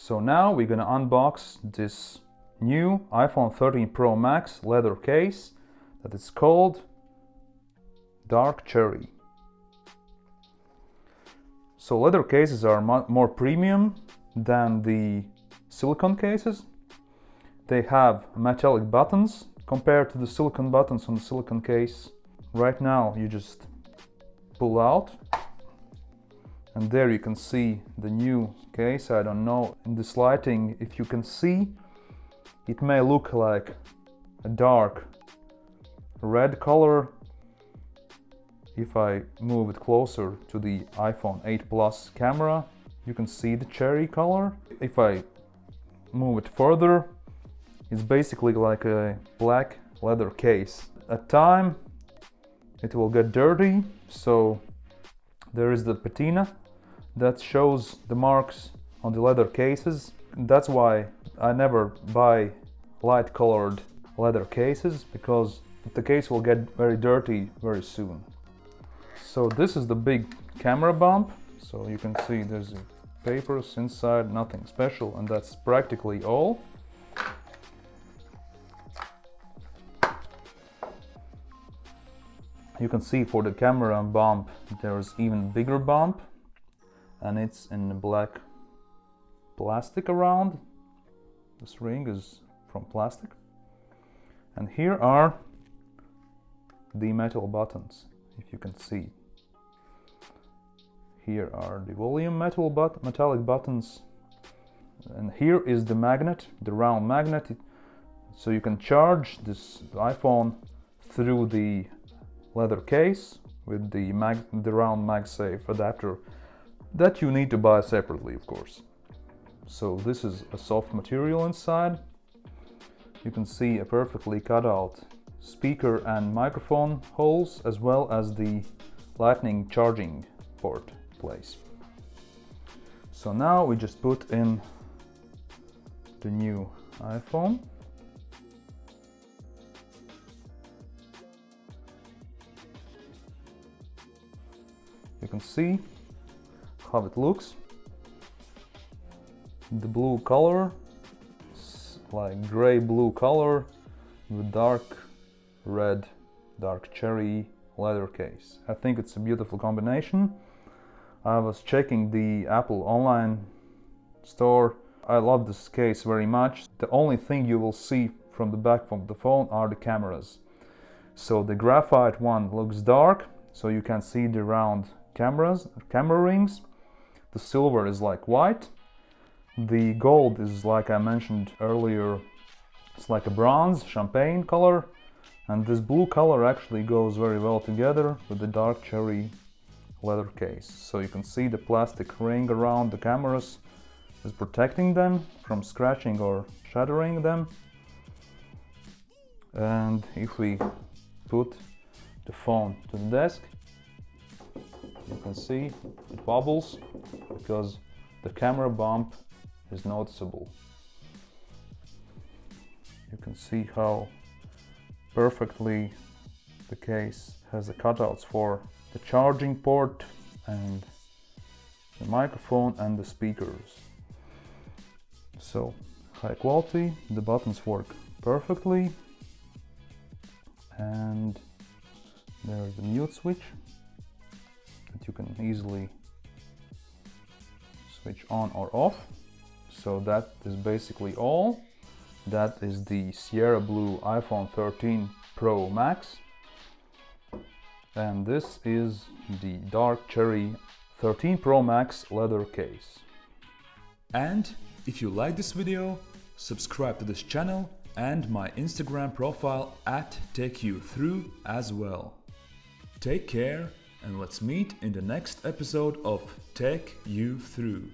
So now we're gonna unbox this new iPhone 13 Pro Max leather case that is called Dark Cherry. So leather cases are more premium than the silicone cases. They have metallic buttons compared to the silicone buttons on the silicone case. Right now you just pull out, and there you can see the new case. I don't know in this lighting if you can see. It may look like a dark red color. If I move it closer to the iPhone 8 Plus camera, you can see the cherry color. If I move it further, it's basically like a black leather case. At time, it will get dirty, so there is the patina that shows the marks on the leather cases. That's why I never buy light colored leather cases, because the case will get very dirty very soon. So this is the big camera bump. So you can see there's papers inside, nothing special, and that's practically all. You can see for the camera bump there's even bigger bump, and it's in black plastic around. This ring is from plastic, and here are the metal buttons, if you can see. Here are the volume metallic buttons, and here is the magnet, the round magnet, so you can charge this iPhone through the leather case with the round MagSafe adapter that you need to buy separately, of course. So this is a soft material inside. You can see a perfectly cut out speaker and microphone holes, as well as the lightning charging port place. So now we just put in the new iPhone. You can see how it looks. The blue color, like gray blue color with dark red, dark cherry leather case. I think it's a beautiful combination. I was checking the Apple online store. I love this case very much. The only thing you will see from the back of the phone are the cameras. So the graphite one looks dark, so you can see the round camera rings. The silver is like white. The gold is, like I mentioned earlier, it's like a bronze, champagne color. And this blue color actually goes very well together with the dark cherry leather case. So you can see the plastic ring around the cameras is protecting them from scratching or shattering them. And if we put the phone to the desk, you can see it wobbles because the camera bump is noticeable. You can see how perfectly the case has the cutouts for the charging port and the microphone and the speakers. So high quality, the buttons work perfectly, and there's the mute switch that you can easily switch on or off. So that is basically all. That is the Sierra Blue iPhone 13 Pro Max, and this is the Dark Cherry 13 Pro Max leather case. And if you like this video, subscribe to this channel and my Instagram profile @TakeYouThrough as well. Take care, and let's meet in the next episode of Take You Through.